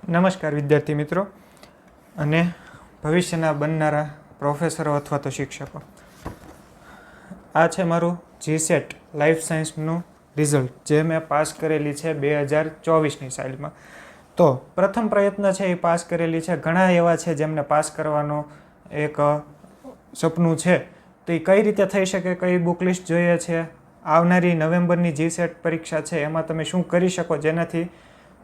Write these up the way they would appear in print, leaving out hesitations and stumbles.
નમસ્કાર વિદ્યાર્થી મિત્રો અને ભવિષ્યના બનનારા પ્રોફેસરો અથવા તો શિક્ષકો. આ છે મારું જીસેટ લાઈફ સાયન્સનું રિઝલ્ટ જે મેં પાસ કરેલી છે 2024ની સાલમાં. તો પ્રથમ પ્રયત્ન છે એ પાસ કરેલી છે. ઘણા એવા છે જેમને પાસ કરવાનો એક સપનું છે. તો એ કઈ રીતે થઈ શકે, કઈ બુક લિસ્ટ જોઈએ છે, આવનારી નવેમ્બરની જીસેટ પરીક્ષા છે એમાં તમે શું કરી શકો જેનાથી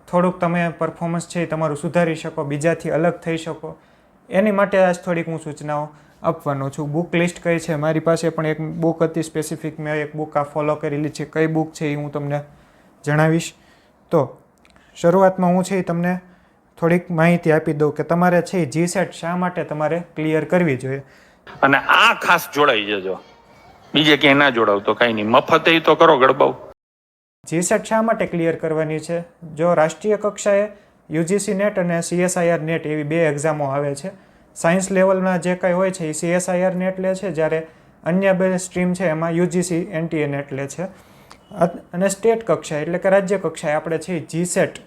થોડુંક તમે પરફોર્મન્સ છે એ તમારું સુધારી શકો, બીજાથી અલગ થઈ શકો, એની માટે આજ થોડીક હું સૂચનાઓ આપવાનો છું. બુક લિસ્ટ કઈ છે, મારી પાસે પણ એક બુક હતી સ્પેસિફિક, મેં એક બુક આ ફોલો કરેલી છે. કઈ બુક છે એ હું તમને જણાવીશ. તો શરૂઆતમાં હું છે એ તમને થોડીક માહિતી આપી દઉં કે તમારે છે એ જીસેટ શા માટે તમારે ક્લિયર કરવી જોઈએ. અને આ ખાસ જોડાઈ જજો, બીજે ક્યાંય ના જોડાવ તો કાંઈ નહીં, મફત તો કરો ગડબાવ. જીસેટ શા માટે ક્લિયર કરવાની છે? જો રાષ્ટ્રીય કક્ષાએ યુજીસી નેટ અને સીએસઆઈઆર નેટ એવી બે એક્ઝામો આવે છે. સાયન્સ લેવલના જે કંઈ હોય છે એ સીએસઆઈઆર નેટ લે છે, જ્યારે અન્ય બે સ્ટ્રીમ છે એમાં યુજીસી એનટીએ નેટ લે છે. અને સ્ટેટ કક્ષાએ એટલે કે રાજ્ય કક્ષાએ આપણે છે જીસેટ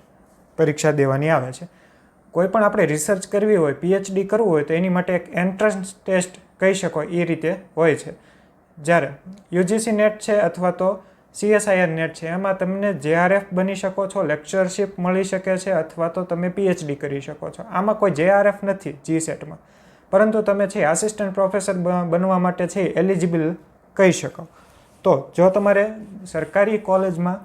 પરીક્ષા દેવાની આવે છે. કોઈ પણ આપણે રિસર્ચ કરવી હોય, પીએચડી કરવું હોય તો એની માટે એક એન્ટ્રન્સ ટેસ્ટ કહી શકો એ રીતે હોય છે. જ્યારે યુજીસી નેટ છે અથવા તો સીએસઆઈઆર નેટ છે એમાં તમને જેઆરએફ બની શકો છો, લેક્ચરશિપ મળી શકે છે અથવા તો તમે પીએચડી કરી શકો છો. આમાં કોઈ જેઆરએફ નથી જીસેટમાં, પરંતુ તમે છે આસિસ્ટન્ટ પ્રોફેસર બનવા માટે છે એલિજિબલ કહી શકો. તો જો તમારે સરકારી કોલેજમાં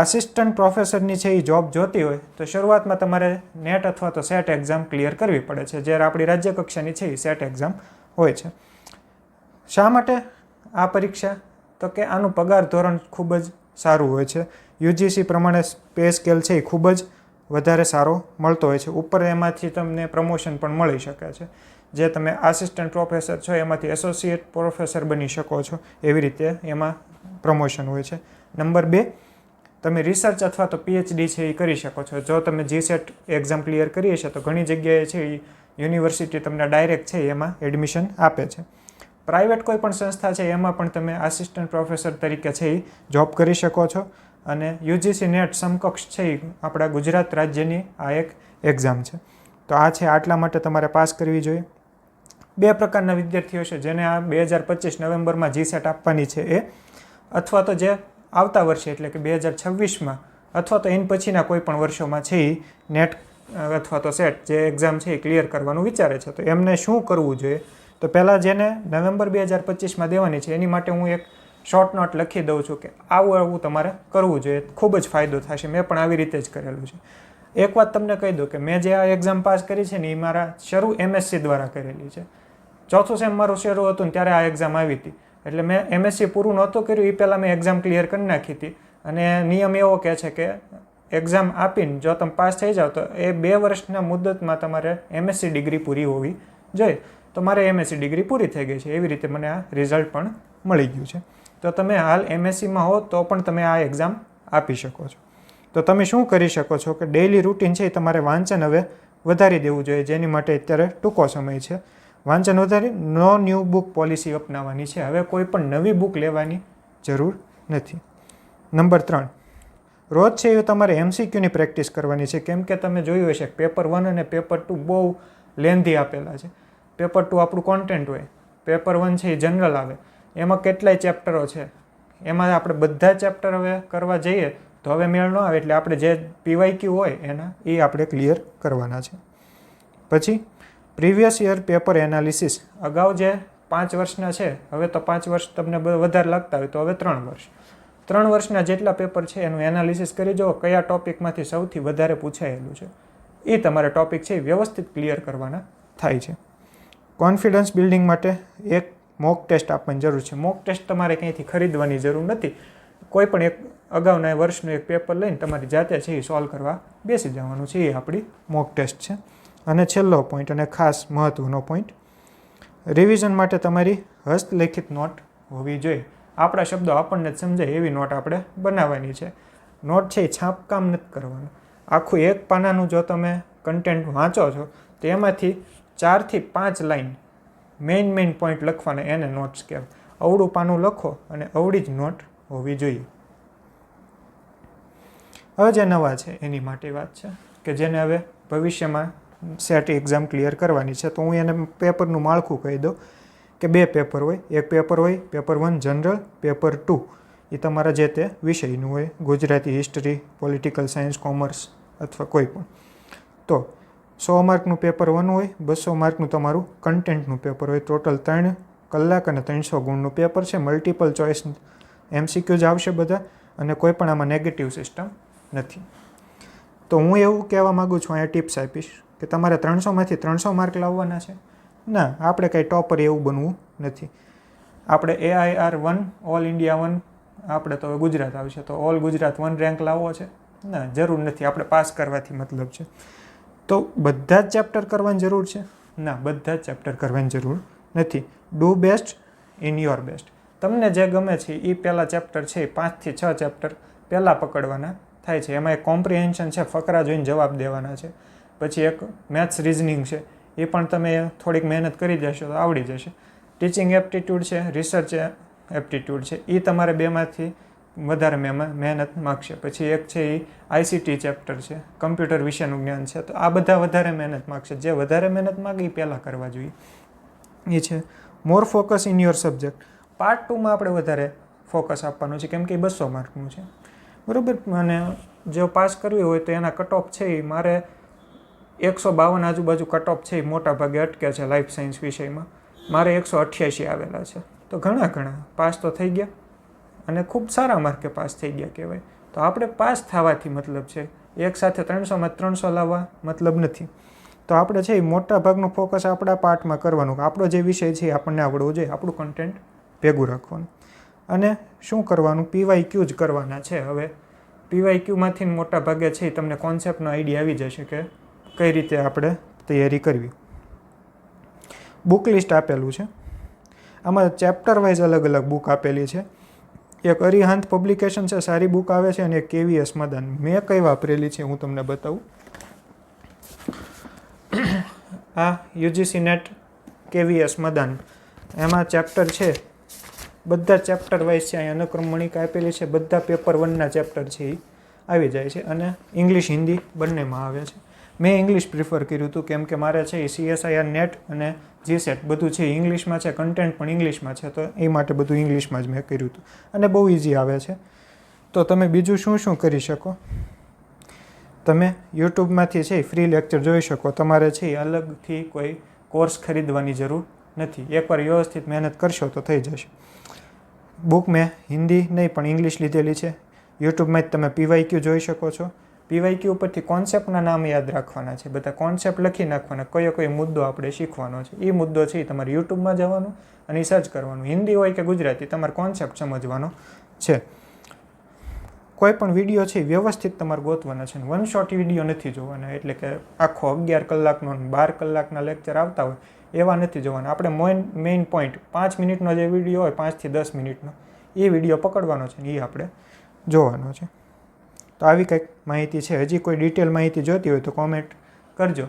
આસિસ્ટન્ટ પ્રોફેસરની છે એ જોબ જોતી હોય તો શરૂઆતમાં તમારે નેટ અથવા તો સેટ એક્ઝામ ક્લિયર કરવી પડે છે, જ્યારે આપણી રાજ્ય કક્ષાની છે એ સેટ એક્ઝામ હોય છે. શા માટે આ પરીક્ષા? તો કે આનું પગાર ધોરણ ખૂબ જ સારું હોય છે. યુજીસી પ્રમાણે પે સ્કેલ છે એ ખૂબ જ વધારે સારો મળતો હોય છે. ઉપર એમાંથી તમને પ્રમોશન પણ મળી શકે છે. જે તમે આસિસ્ટન્ટ પ્રોફેસર છો એમાંથી એસોસિએટ પ્રોફેસર બની શકો છો, એવી રીતે એમાં પ્રમોશન હોય છે. નંબર 2, તમે રિસર્ચ અથવા તો પીએચડી છે એ કરી શકો છો. જો તમે જીસેટ એક્ઝામ ક્લિયર કરી હશે તો ઘણી જગ્યાએ છે એ યુનિવર્સિટી તમને ડાયરેક્ટ છે એમાં એડમિશન આપે છે. પ્રાઇવેટ કોઈ પણ સંસ્થા છે એમાં પણ તમે આસિસ્ટન્ટ પ્રોફેસર તરીકે છે એ જોબ કરી શકો છો. અને યુજીસી નેટ સમકક્ષ છે એ આપણા ગુજરાત રાજ્યની આ એક એક્ઝામ છે. તો આ છે, આટલા માટે તમારે પાસ કરવી જોઈએ. બે પ્રકારના વિદ્યાર્થીઓ છે જેને આ 2025 નવેમ્બરમાં જીસેટ આપવાની છે એ, અથવા તો જે આવતા વર્ષે એટલે કે 2026માં અથવા તો એની પછીના કોઈ પણ વર્ષોમાં છે એ નેટ અથવા તો સેટ જે એક્ઝામ છે એ ક્લિયર કરવાનું વિચારે છે. તો એમને શું કરવું જોઈએ? તો પહેલાં જેને નવેમ્બર 2025માં દેવાની છે એની માટે હું એક શોર્ટ નોટ લખી દઉં છું કે આવું તમારે કરવું જોઈએ, ખૂબ જ ફાયદો થશે. મેં પણ આવી રીતે જ કરેલું છે. એક વાત તમને કહી દઉં કે મેં જે આ એક્ઝામ પાસ કરી છે ને એ મારા શરૂ એમએસસી દ્વારા કરેલી છે. ચોથું સેમ મારું શરૂ હતું ને ત્યારે આ એક્ઝામ આવી હતી. એટલે મેં એમએસસી પૂરું નહોતું કર્યું એ પહેલાં મેં એક્ઝામ ક્લિયર કરી નાખી હતી. અને નિયમ એવો કહે છે કે એક્ઝામ આપીને જો તમે પાસ થઈ જાઓ તો એ 2 વર્ષના મુદતમાં તમારે એમએસસી ડિગ્રી પૂરી હોવી જોઈએ. તો મારે એમએસસી ડિગ્રી પૂરી થઈ ગઈ છે. એવી રીતે મને આ રિઝલ્ટ પણ મળી ગયું છે. તો તમે હાલ એમએસસીમાં હો તો પણ તમે આ એક્ઝામ આપી શકો છો. તો તમે શું કરી શકો છો કે ડેઇલી રૂટીન છે એ તમારે વાંચન હવે વધારી દેવું જોઈએ, જેની માટે અત્યારે ટૂંકો સમય છે. વાંચન વધારી નો ન્યૂ બુક પોલિસી અપનાવવાની છે. હવે કોઈ પણ નવી બુક લેવાની જરૂર નથી. નંબર 3, રોજ છે એ તમારે એમસીક્યુની પ્રેક્ટિસ કરવાની છે. કેમ કે તમે જોયું હશે પેપર 1 અને પેપર 2 બહુ લેન્ધી આપેલા છે. પેપર 2 આપણું કોન્ટેન્ટ હોય, પેપર 1 છે એ જનરલ આવે. એમાં કેટલાય ચેપ્ટરો છે, એમાં આપણે બધા ચેપ્ટર હવે કરવા જઈએ તો હવે મેળ ન આવે. એટલે આપણે જે પીવાયક્યુ હોય એના એ આપણે ક્લિયર કરવાના છે. પછી પ્રીવિયસ યર પેપર એનાલિસિસ. અગાઉ જે 5 વર્ષના છે, હવે તો 5 વર્ષ તમને વધારે લાગતા હોય તો હવે 3 વર્ષ. 3 વર્ષના જેટલા પેપર છે એનું એનાલિસિસ કરી જુઓ કયા ટોપિકમાંથી સૌથી વધારે પૂછાયેલું છે. એ તમારે ટોપિક છે એ વ્યવસ્થિત ક્લિયર કરવાના થાય છે. કોન્ફિડન્સ બિલ્ડિંગ માટે એક મોક ટેસ્ટ આપવાની જરૂર છે. મોક ટેસ્ટ તમારે ક્યાંયથી ખરીદવાની જરૂર નથી. કોઈ પણ એક અગાઉના વર્ષનું એક પેપર લઈને તમારી જાતે છે એ સોલ્વ કરવા બેસી જવાનું છે. એ આપણી મોક ટેસ્ટ છે. અને છેલ્લો પોઈન્ટ અને ખાસ મહત્ત્વનો પોઈન્ટ, રિવિઝન માટે તમારી હસ્તલેખિત નોટ હોવી જોઈએ. આપણા શબ્દો આપણને જ સમજાય એવી નોટ આપણે બનાવવાની છે. નોટ છે એ છાપકામ નથી કરવાનું. આખું એક પાનાનું જો તમે કન્ટેન્ટ વાંચો છો તો એમાંથી 4 થી 5 લાઈન મેઇન પોઈન્ટ લખવાના, એને નોટ્સ કહેવાય. અવળું પાનું લખો અને અવળી જ નોટ હોવી જોઈએ. હવે જે નવા છે એની માટે વાત છે કે જેને હવે ભવિષ્યમાં સેટ એક્ઝામ ક્લિયર કરવાની છે. તો હું એને પેપરનું માળખું કહી દઉં કે 2 પેપર હોય. એક પેપર હોય પેપર 1 જનરલ, પેપર 2 એ તમારા જે તે વિષયનું હોય, Gujarati, history, political science, commerce અથવા કોઈ પણ. તો 100 માર્કનું પેપર 1 હોય, 200 માર્કનું તમારું કન્ટેન્ટનું પેપર હોય. ટોટલ 3 કલાક અને 300 ગુણનું પેપર છે. મલ્ટિપલ ચોઇસ MCQ જ આવશે બધા, અને કોઈ પણ આમાં નેગેટિવ સિસ્ટમ નથી. તો હું એવું કહેવા માગું છું, અહીંયા ટિપ્સ આપીશ કે તમારે 300માંથી 300 માર્ક લાવવાના છે. ના, આપણે કંઈ ટોપર એવું બનવું નથી. આપણે AIR 1 ઓલ ઇન્ડિયા 1, આપણે તો હવે ગુજરાત આવશે તો ઓલ ગુજરાત 1 રેન્ક લાવવો છે? ના, જરૂર નથી. આપણે પાસ કરવાથી મતલબ છે. તો બધા જ ચેપ્ટર કરવાની જરૂર છે? ના, બધા જ ચેપ્ટર કરવાની જરૂર નથી. Do best in your best. તમને જે ગમે છે એ પહેલાં ચેપ્ટર છે, 5 થી 6 ચેપ્ટર પહેલાં પકડવાના થાય છે. એમાં એક કોમ્પ્રિહેન્શન છે, ફકરા જોઈને જવાબ દેવાના છે. પછી એક મેથ્સ રીઝનિંગ છે, એ પણ તમે થોડીક મહેનત કરી જશો તો આવડી જશે. ટીચિંગ એપ્ટિટ્યૂડ છે, રિસર્ચ એપ્ટિટ્યૂડ છે, એ તમારે બેમાંથી વધારે મહેનત માગશે. પછી એક છે એ ICT ચેપ્ટર છે, કમ્પ્યુટર વિશેનું જ્ઞાન છે. તો આ બધા વધારે મહેનત માગશે. જે વધારે મહેનત માગે એ પહેલાં કરવા જોઈએ. એ છે more focus in your subject. Part 2માં આપણે વધારે ફોકસ આપવાનું છે, કેમ કે એ 200 માર્કનું છે, બરાબર. અને જો પાસ કરવી હોય તો એના કટ ઓફ છે એ મારે 152 આજુબાજુ કટ ઓફ છે એ મોટા ભાગે અટકે છે લાઈફ સાયન્સ વિષયમાં. મારે 188 આવેલા છે. તો ઘણા પાસ તો થઈ ગયા, અને ખૂબ સારા માર્કે પાસ થઈ ગયા કહેવાય. તો આપણે પાસ થવાથી મતલબ છે, એક સાથે 300માં 300 લાવવા મતલબ નથી. તો આપણે છે એ મોટા ભાગનું ફોકસ આપણા પાર્ટમાં કરવાનું. આપણો જે વિષય છે એ આપણને આવડવો જોઈએ, આપણું કન્ટેન્ટ ભેગું રાખવાનું. અને શું કરવાનું? PYQ જ કરવાના છે. હવે PYQમાંથી મોટા ભાગે છે તમને કોન્સેપ્ટનો આઈડિયા આવી જશે કે કઈ રીતે આપણે તૈયારી કરવી. બુક લિસ્ટ આપેલું છે, આમાં ચેપ્ટર વાઇઝ અલગ અલગ બુક આપેલી છે. એક અરિહંત પબ્લિકેશન છે, સારી બુક આવે છે, અને એક KVS મદાન. મેં કઈ વાપરેલી છે હું તમને બતાવું. આ UGC નેટ KVS મદાન, એમાં ચેપ્ટર છે, બધા ચેપ્ટર વાઇઝ છે. અહીંયા અનુક્રમણિકા આપેલી છે, બધા પેપર 1ના ચેપ્ટર છે એ આવી જાય છે. અને ઇંગ્લિશ હિન્દી બંનેમાં આવે છે. મેં ઇંગ્લિશ પ્રિફર કર્યું હતું, કેમ કે મારે છે એ CSIR નેટ અને GSET બધું છે ઇંગ્લિશમાં છે, કન્ટેન્ટ પણ ઇંગ્લિશમાં છે. તો એ માટે બધું ઇંગ્લિશમાં જ મેં કર્યું હતું, અને બહુ ઇઝી આવે છે. તો તમે બીજું શું કરી શકો? તમે યુટ્યુબમાંથી છે ફ્રી લેક્ચર જોઈ શકો. તમારે છે એ અલગથી કોઈ કોર્સ ખરીદવાની જરૂર નથી. એકવાર વ્યવસ્થિત મહેનત કરશો તો થઈ જશે. બુક મેં હિન્દી નહીં પણ ઇંગ્લિશ લીધેલી છે. યુટ્યુબમાં જ તમે PYQ જોઈ શકો છો. PYQ ઉપરથી કોન્સેપ્ટના નામ યાદ રાખવાના છે. બધા કોન્સેપ્ટ લખી નાખવાના, કયો મુદ્દો આપણે શીખવાનો છે. એ મુદ્દો છે એ તમારે યુટ્યુબમાં જવાનું અને સર્ચ કરવાનું. હિન્દી હોય કે ગુજરાતી, તમારે કોન્સેપ્ટ સમજવાનો છે. કોઈ પણ વિડીયો છે વ્યવસ્થિત તમારે ગોતવાના છે. 1 શોટ વિડીયો નથી જોવાના, એટલે કે આખો 11 કલાકનો 12 કલાકના લેક્ચર આવતા હોય એવા નથી જોવાના. આપણે મેઇન પોઈન્ટ 5 મિનિટનો જે વિડીયો હોય, 5 થી 10 મિનિટનો, એ વિડીયો પકડવાનો છે ને એ આપણે જોવાનો છે. તો આવી કંઈક માહિતી છે. હજી કોઈ ડિટેલ માહિતી જોતી હોય તો કોમેન્ટ કરજો,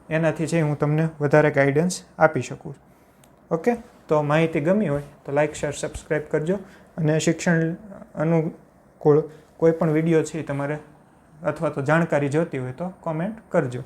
એનાથી છે હું તમને વધારે ગાઈડન્સ આપી શકું. ઓકે, તો માહિતી ગમી હોય તો લાઇક, શેર, સબસ્ક્રાઈબ કરજો. અને શિક્ષણ અનુકૂળ કોઈ પણ વિડીયો છે તમારે અથવા તો જાણકારી જોતી હોય તો કોમેન્ટ કરજો.